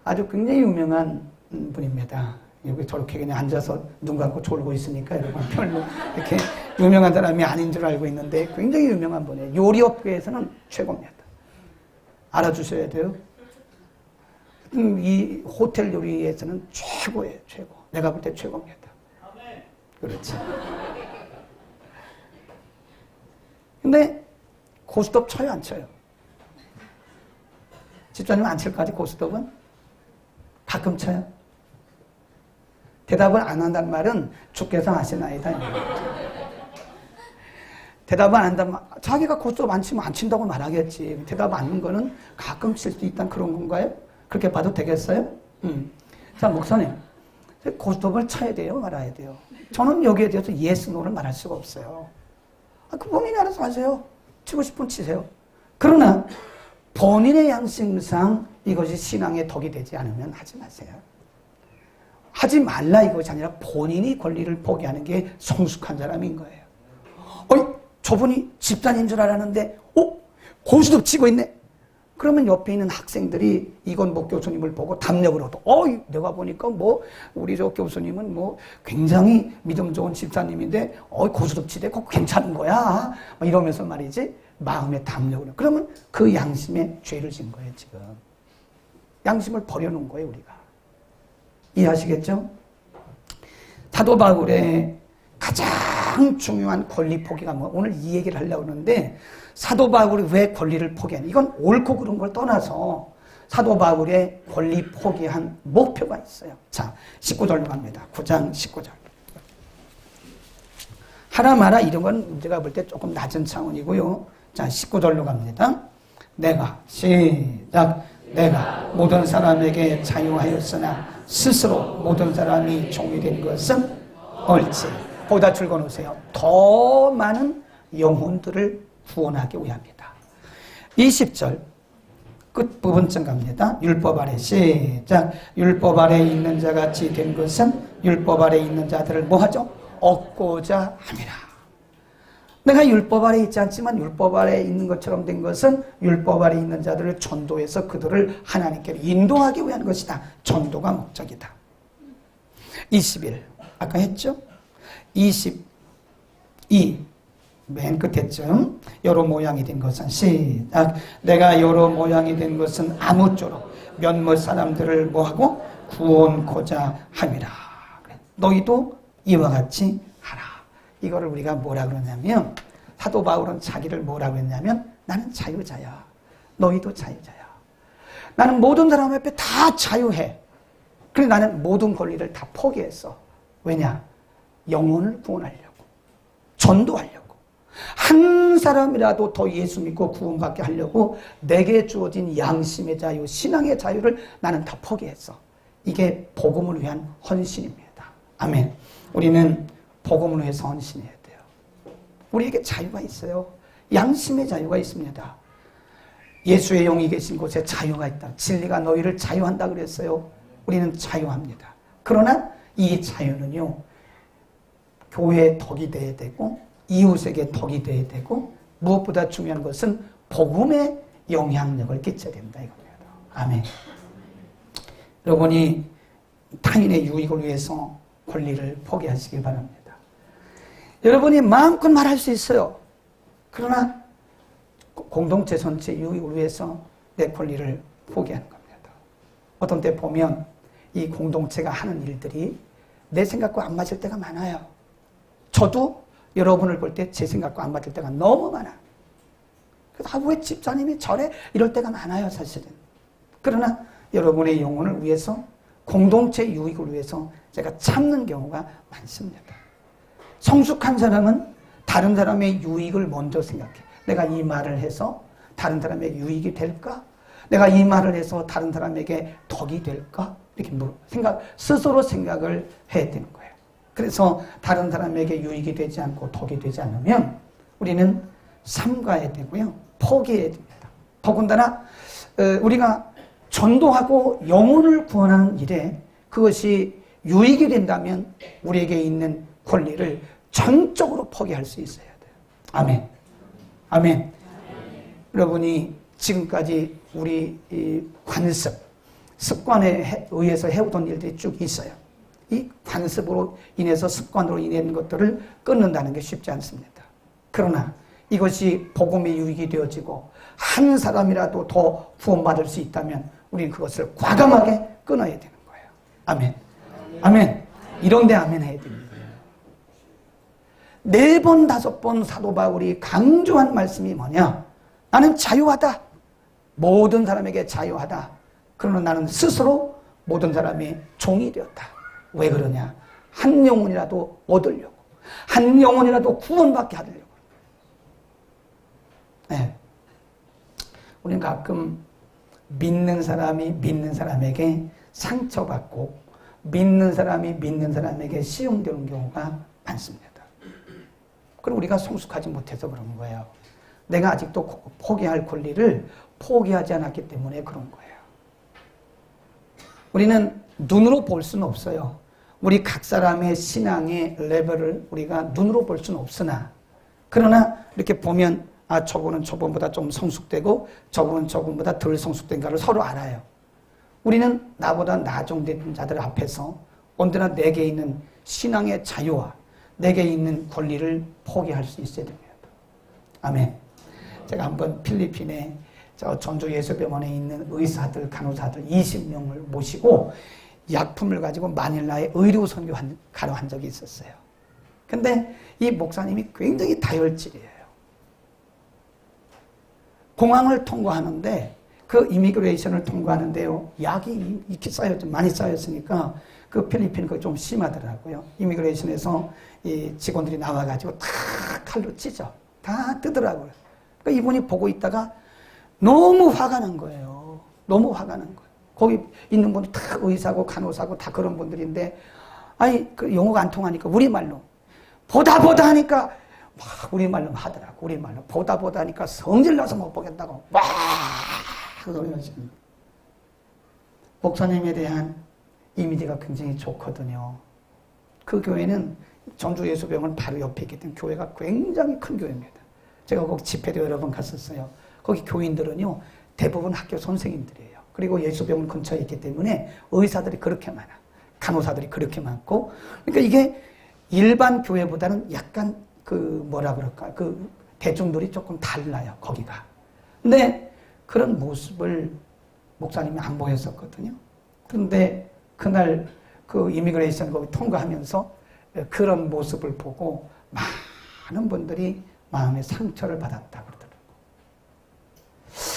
아주 굉장히 유명한 분입니다. 여기 저렇게 그냥 앉아서 눈 감고 졸고 있으니까 여러분 별로 이렇게 유명한 사람이 아닌 줄 알고 있는데 굉장히 유명한 분이에요. 요리업계에서는 최고입니다. 알아주셔야 돼요. 이 호텔 요리에서는 최고예요. 최고. 내가 볼 때 최고입니다. 그렇지. 근데 고스톱 쳐요 안 쳐요? 집사님 안 칠 거지 고스톱은? 가끔 쳐요? 대답을 안 한다는 말은 주께서 하시나이다. 대답을 안 한다면 자기가 고스톱 안 치면 안 친다고 말하겠지. 대답 안 하는 거는 가끔 칠 수 있다는 그런 건가요? 그렇게 봐도 되겠어요? 자, 목사님 고스톱을 쳐야 돼요? 말아야 돼요? 저는 여기에 대해서 yes, no를 말할 수가 없어요. 그 본인이 알아서 하세요. 치고 싶으면 치세요. 그러나 본인의 양심상 이것이 신앙의 덕이 되지 않으면 하지 마세요. 하지 말라 이것이 아니라 본인이 권리를 포기하는 게 성숙한 사람인 거예요. 저분이 집단인 줄 알았는데 고스톱 치고 있네. 그러면 옆에 있는 학생들이 이건복 교수님을 보고 담력을 얻어. 내가 보니까 우리 저 교수님은 굉장히 믿음 좋은 집사님인데 고스톱 치대 그거 괜찮은 거야. 이러면서 말이지 마음의 담력을 얻어. 그러면 그 양심에 죄를 진 거예요 지금. 양심을 버려놓은 거예요 우리가. 이해하시겠죠? 사도 바울의 가장 중요한 권리 포기가 오늘 이 얘기를 하려고 하는데 사도 바울이 왜 권리를 포기한 이건 옳고 그른 걸 떠나서 사도 바울의 권리 포기한 목표가 있어요. 자, 19절로 갑니다. 9장 19절. 하라 마라 이런 건 제가 볼 때 조금 낮은 차원이고요. 자, 19절로 갑니다. 시작. 내가 모든 사람에게 자유하였으나 스스로 모든 사람이 종이 된 것은 옳지. 거기다 줄거놓으세요. 더 많은 영혼들을 구원하기 위함이다. 20절 끝부분쯤 갑니다. 율법 아래 시작. 율법 아래 있는 자같이 된 것은 율법 아래 있는 자들을 뭐하죠? 얻고자 함이라. 내가 율법 아래 있지 않지만 율법 아래 있는 것처럼 된 것은 율법 아래 있는 자들을 전도해서 그들을 하나님께로 인도하기 위한 것이다. 전도가 목적이다. 21 아까 했죠? 22 맨 끝에쯤 여러 모양이 된 것은 시작. 내가 여러 모양이 된 것은 아무쪼록 몇몇 사람들을 뭐하고 구원코자 함이라. 너희도 이와 같이 하라. 이거를 우리가 뭐라 그러냐면 사도 바울은 자기를 뭐라고 했냐면 나는 자유자야. 너희도 자유자야. 나는 모든 사람 앞에 다 자유해. 그래 나는 모든 권리를 다 포기했어. 왜냐? 영혼을 구원하려고. 전도하려고. 한 사람이라도 더 예수 믿고 구원받게 하려고 내게 주어진 양심의 자유, 신앙의 자유를 나는 다 포기했어. 이게 복음을 위한 헌신입니다. 아멘. 우리는 복음을 위해서 헌신해야 돼요. 우리에게 자유가 있어요. 양심의 자유가 있습니다. 예수의 영이 계신 곳에 자유가 있다. 진리가 너희를 자유한다 그랬어요. 우리는 자유합니다. 그러나 이 자유는요, 교회의 덕이 돼야 되고 이웃에게 덕이 돼야 되고 무엇보다 중요한 것은 복음의 영향력을 끼쳐야 된다 이겁니다. 아멘. 여러분이 타인의 유익을 위해서 권리를 포기하시기 바랍니다. 여러분이 마음껏 말할 수 있어요. 그러나 공동체 전체 유익을 위해서 내 권리를 포기하는 겁니다. 어떤 때 보면 이 공동체가 하는 일들이 내 생각과 안 맞을 때가 많아요. 저도 여러분을 볼 때 제 생각과 안 맞을 때가 너무 많아. 그래서 왜 집사님이 저래? 이럴 때가 많아요, 사실은. 그러나 여러분의 영혼을 위해서, 공동체 유익을 위해서 제가 참는 경우가 많습니다. 성숙한 사람은 다른 사람의 유익을 먼저 생각해. 내가 이 말을 해서 다른 사람에게 유익이 될까? 내가 이 말을 해서 다른 사람에게 덕이 될까? 이렇게 스스로 생각을 해야 되는 거예요. 그래서 다른 사람에게 유익이 되지 않고 덕이 되지 않으면 우리는 삼가야 되고요. 포기해야 됩니다. 더군다나 우리가 전도하고 영혼을 구원하는 일에 그것이 유익이 된다면 우리에게 있는 권리를 전적으로 포기할 수 있어야 돼요. 아멘. 아멘. 여러분이 지금까지 우리 이 관습, 습관에 의해서 해오던 일들이 쭉 있어요. 이 관습으로 인해서 습관으로 인한 것들을 끊는다는 게 쉽지 않습니다. 그러나 이것이 복음의 유익이 되어지고 한 사람이라도 더 구원받을 수 있다면 우리는 그것을 과감하게 끊어야 되는 거예요. 아멘. 아멘. 이런데 아멘 해야 됩니다. 4번, 5번 사도 바울이 강조한 말씀이 뭐냐? 나는 자유하다. 모든 사람에게 자유하다. 그러나 나는 스스로 모든 사람의 종이 되었다. 왜 그러냐? 한 영혼이라도 얻으려고. 한 영혼이라도 구원받게 하려고. 네. 우리는 가끔 믿는 사람이 믿는 사람에게 상처받고 믿는 사람이 믿는 사람에게 시험되는 경우가 많습니다. 그럼 우리가 성숙하지 못해서 그런 거예요. 내가 아직도 포기할 권리를 포기하지 않았기 때문에 그런 거예요. 우리는 눈으로 볼 수는 없어요. 우리 각 사람의 신앙의 레벨을 우리가 눈으로 볼 수는 없으나 그러나 이렇게 보면 아 저분은 저분보다 좀 성숙되고 저분은 저분보다 덜 성숙된가를 서로 알아요. 우리는 나보다 나중된 자들 앞에서 언제나 내게 있는 신앙의 자유와 내게 있는 권리를 포기할 수 있어야 됩니다. 아멘. 제가 한번 필리핀에 전주 예수병원에 있는 의사들, 간호사들 20명을 모시고 약품을 가지고 마닐라에 의료 선교 가러 한 적이 있었어요. 근데 이 목사님이 굉장히 다혈질이에요. 공항을 통과하는데 그 이미그레이션을 통과하는데요. 약이 이렇게 많이 쌓였으니까 그 필리핀은 그거 좀 심하더라고요. 이미그레이션에서 이 직원들이 나와가지고 다 칼로 찢어. 다 뜨더라고요. 그러니까 이분이 보고 있다가 너무 화가 난 거예요. 너무 화가 난 거예요. 거기 있는 분들 다 의사고 간호사고 다 그런 분들인데 아니 그 영어가 안 통하니까 우리말로 보다 하니까 막 우리말로 하더라고. 우리말로 보다 하니까 성질나서 못 보겠다고 막 그러면서 목사님에 대한 이미지가 굉장히 좋거든요. 그 교회는 전주 예수병원 바로 옆에 있기 때문에 교회가 굉장히 큰 교회입니다. 제가 거기 집회도 여러 번 갔었어요. 거기 교인들은요 대부분 학교 선생님들이에요. 그리고 예수병원 근처에 있기 때문에 의사들이 그렇게 많아. 간호사들이 그렇게 많고 그러니까 이게 일반 교회보다는 약간 그 뭐라 그럴까 그 대중들이 조금 달라요. 거기가. 근데 그런 모습을 목사님이 안 보였었거든요. 그런데 그날 그 이미그레이션 거기 통과하면서 그런 모습을 보고 많은 분들이 마음의 상처를 받았다 그러더라고요.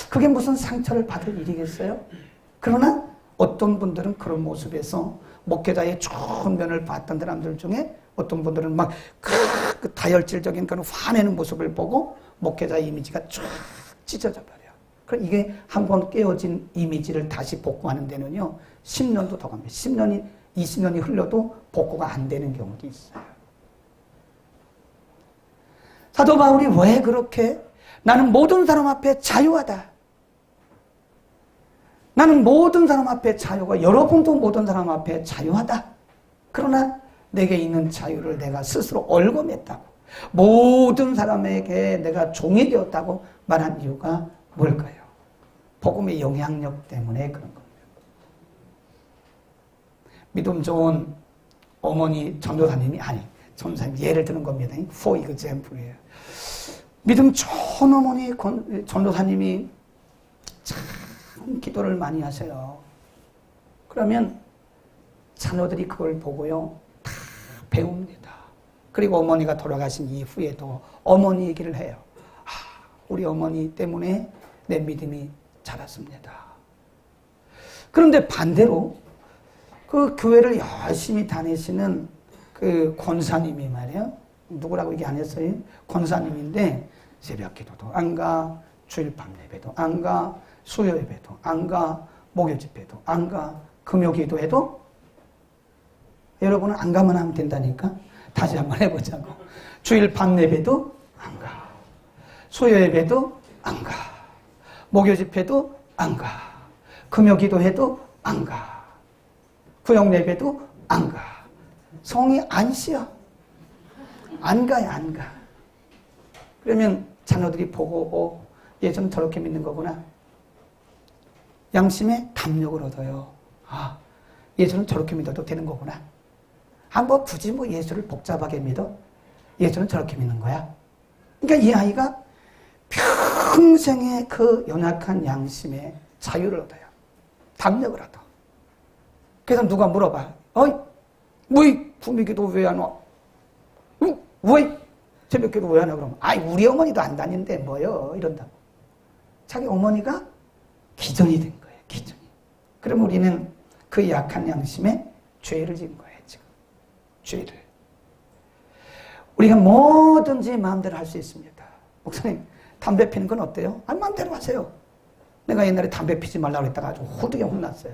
그게 무슨 상처를 받을 일이겠어요? 그러나 어떤 분들은 그런 모습에서 목회자의 좋은 면을 봤던 사람들 중에 어떤 분들은 막 그 다혈질적인 그런 화내는 모습을 보고 목회자의 이미지가 쫙 찢어져 버려요. 그럼 이게 한번 깨어진 이미지를 다시 복구하는 데는요 10년도 더 갑니다. 10년이 20년이 흘러도 복구가 안 되는 경우도 있어요. 사도 바울이 왜 그렇게 나는 모든 사람 앞에 자유하다. 나는 모든 사람 앞에 자유가 여러분도 모든 사람 앞에 자유하다. 그러나 내게 있는 자유를 내가 스스로 얽어맸다고 모든 사람에게 내가 종이 되었다고 말한 이유가 뭘까요? 복음의 영향력 때문에 그런 겁니다. 믿음 좋은 어머니 전도사님이 전도사님 예를 드는 겁니다. For example이에요. 믿음 좋은 어머니 전도사님이 참 기도를 많이 하세요. 그러면 자녀들이 그걸 보고요 다 배웁니다. 그리고 어머니가 돌아가신 이후에도 어머니 얘기를 해요. 우리 어머니 때문에 내 믿음이 자랐습니다. 그런데 반대로 그 교회를 열심히 다니시는 그 권사님이 말이에요. 누구라고 얘기 안 했어요? 권사님인데 새벽 기도도 안 가, 주일 밤 예배도 안 가, 수요 예배도 안 가, 목요 집회도 안 가, 금요 기도회도 여러분은 안 가면 하면 된다니까. 다시 한번 해보자고. 주일 밤 예배도 안 가, 수요 예배도 안 가, 목요 집회도 안 가, 금요 기도회도 안 가, 구역 예배도 안 가. 성이 안 쉬어. 안 가요, 안 가. 그러면 자녀들이 보고 예전 저렇게 믿는 거구나. 양심의 담력을 얻어요. 예전은 저렇게 믿어도 되는 거구나. 뭐 굳이 뭐 예수를 복잡하게 믿어? 예전은 저렇게 믿는 거야. 그러니까 이 아이가 평생의 그 연약한 양심의 자유를 얻어요. 담력을 얻어. 그래서 누가 물어봐. 왜 구미기도 왜 안 와? 왜 새벽기도 왜 안 와? 그러면 우리 어머니도 안 다닌대 뭐요? 이런다고. 자기 어머니가 기전이 된 거예요. 기전이. 그럼 우리는 그 약한 양심에 죄를 지은 거예요. 지금. 죄를. 우리가 뭐든지 마음대로 할 수 있습니다. 목사님 담배 피는 건 어때요? 마음대로 하세요. 내가 옛날에 담배 피지 말라고 했다가 아주 호되게 혼났어요.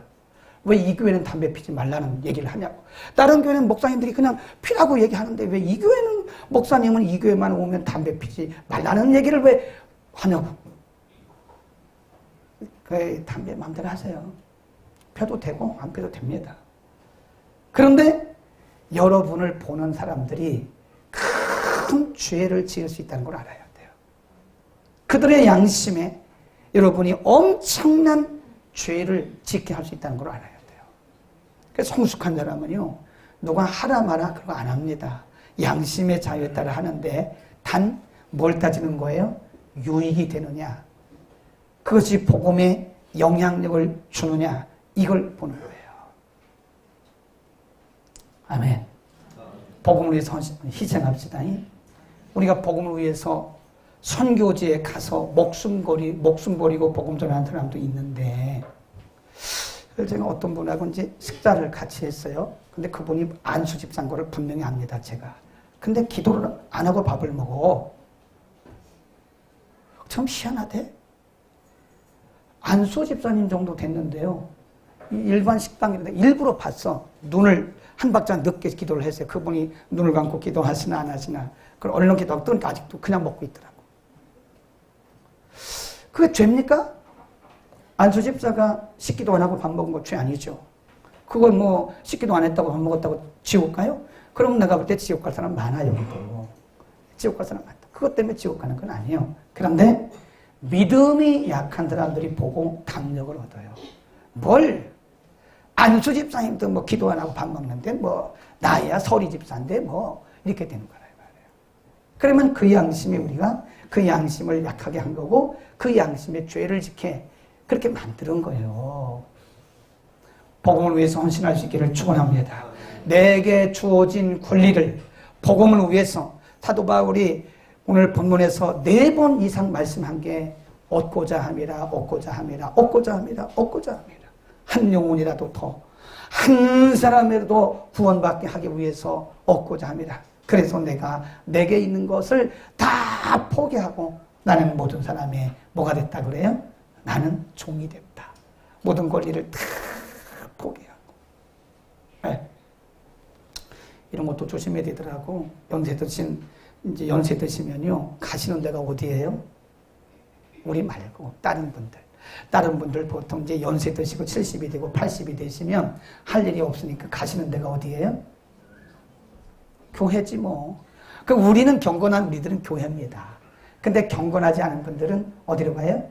왜 이 교회는 담배 피지 말라는 얘기를 하냐고. 다른 교회는 목사님들이 그냥 피라고 얘기하는데 왜 이 교회는 목사님은 이 교회만 오면 담배 피지 말라는 얘기를 왜 하냐고. 담배 마음대로 하세요. 펴도 되고 안 펴도 됩니다. 그런데 여러분을 보는 사람들이 큰 죄를 지을 수 있다는 걸 알아야 돼요. 그들의 양심에 여러분이 엄청난 죄를 짓게 할 수 있다는 걸 알아야 돼요. 그래서 성숙한 사람은요, 누가 하라 마라 그런 거 안 합니다. 양심의 자유에 따라 하는데 단 뭘 따지는 거예요? 유익이 되느냐, 그것이 복음에 영향력을 주느냐, 이걸 보는 거예요. 아멘. 복음을 위해서 희생합시다. 우리가 복음을 위해서 선교지에 가서 목숨 버리고 복음 전하는 사람도 있는데, 제가 어떤 분하고 이제 식사를 같이 했어요. 근데 그분이 안수 집사인 거를 분명히 압니다, 제가. 근데 기도를 안 하고 밥을 먹어. 참 희한하대. 안수 집사님 정도 됐는데요. 일반 식당인데 일부러 봤어. 눈을 한 박자 늦게 기도를 했어요. 그분이 눈을 감고 기도하시나 안 하시나. 그걸 얼른 기도하고 또 아직도 그냥 먹고 있더라고. 그게 죄입니까? 안수 집사가 식기도 안 하고 밥 먹은 거 죄 아니죠. 그걸 뭐 식기도 안 했다고 밥 먹었다고 지옥 가요? 그럼 내가 볼 때 지옥 갈 사람 많아요. 여기도. 지옥 갈 사람 많다. 그것 때문에 지옥 가는 건 아니에요. 그런데 믿음이 약한 사람들이 보고 담력을 얻어요. 뭘? 안수 집사님도 뭐 기도 안 하고 밥 먹는데 뭐 나야 서리 집사인데 뭐 이렇게 되는 거라 말이에요. 그러면 그 양심이 우리가 그 양심을 약하게 한 거고 그 양심의 죄를 지게 그렇게 만드는 거예요. 복음을 위해서 헌신할 수 있기를 축원합니다. 내게 주어진 권리를 복음을 위해서 사도 바울이 오늘 본문에서 4번 이상 말씀한 게 얻고자 함이라, 얻고자 함이라, 얻고자 함이라, 얻고자 함이라. 한 영혼이라도 더, 한 사람이라도 구원받게 하기 위해서 얻고자 함이라. 그래서 내게 있는 것을 다 포기하고 나는 모든 사람의 뭐가 됐다 그래요? 나는 종이 됐다. 모든 권리를 다 포기하고. 네. 이런 것도 조심해야 되더라고. 연세 드시면요, 가시는 데가 어디예요? 우리 말고 다른 분들 보통 이제 연세 드시고 70이 되고 80이 되시면 할 일이 없으니까 가시는 데가 어디예요? 교회지 뭐. 그 우리는 경건한 우리들은 교회입니다. 근데 경건하지 않은 분들은 어디로 가요?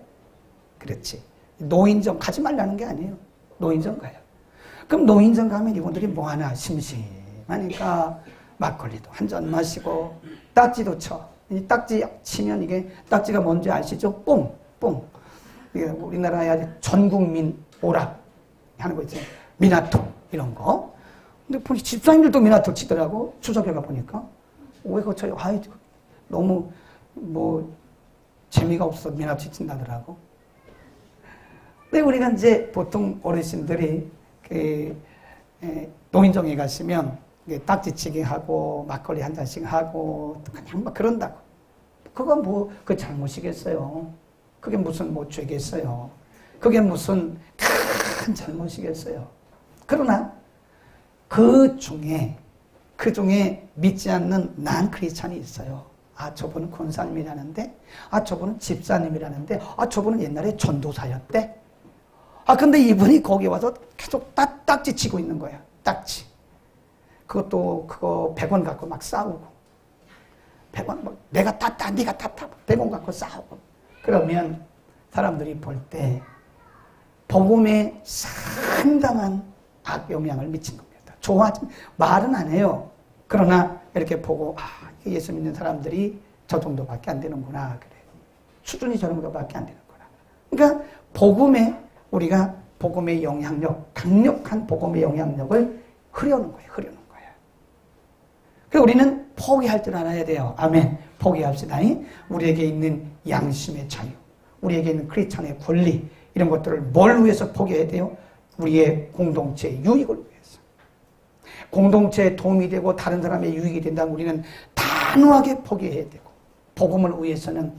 그렇지. 노인정 가지 말라는 게 아니에요. 노인정 가요. 그럼 노인정 가면 이분들이 뭐 하나 심심하니까 막걸리도 한 잔 마시고 딱지도 쳐. 이 딱지 치면 이게 딱지가 뭔지 아시죠? 뽕. 이게 우리나라에 아주 전 국민 오락 하는 거 있죠. 미나토 이런 거. 근데 보니 집사님들도 미나토 치더라고. 추석에가 보니까. 왜 거쳐요? 아이, 너무 뭐 재미가 없어 미나토 친다더라고. 근데 우리가 이제 보통 어르신들이 노인정에 가시면 딱지치기 하고 막걸리 한 잔씩 하고 그냥 막 그런다고. 그건 뭐 그 잘못이겠어요. 그게 무슨 뭐 죄겠어요. 그게 무슨 큰 잘못이겠어요. 그러나 그 중에 믿지 않는 난 크리스찬이 있어요. 아, 저분은 권사님이라는데, 아, 저분은 집사님이라는데, 아, 저분은 옛날에 전도사였대. 아, 근데 이분이 거기 와서 계속 딱지 치고 있는 거야. 딱지. 그것도 그거 100원 갖고 막 싸우고. 100원 막 내가 탔다, 네가 탔다. 100원 갖고 싸우고. 그러면 사람들이 볼 때 복음에 상당한 악영향을 미친 겁니다. 좋아하지 말은 안 해요. 그러나 이렇게 보고 예수 믿는 사람들이 저 정도밖에 안 되는구나. 그래. 수준이 저런 것밖에 안 되는구나. 그러니까 우리가 복음의 영향력, 강력한 복음의 영향력을 흐려는 거예요. 흐려는 거예요. 그래서 우리는 포기할 줄 알아야 돼요. 아멘. 포기합시다. 우리에게 있는 양심의 자유, 우리에게 있는 크리스찬의 권리, 이런 것들을 뭘 위해서 포기해야 돼요? 우리의 공동체의 유익을 위해서. 공동체에 도움이 되고 다른 사람의 유익이 된다면 우리는 단호하게 포기해야 되고, 복음을 위해서는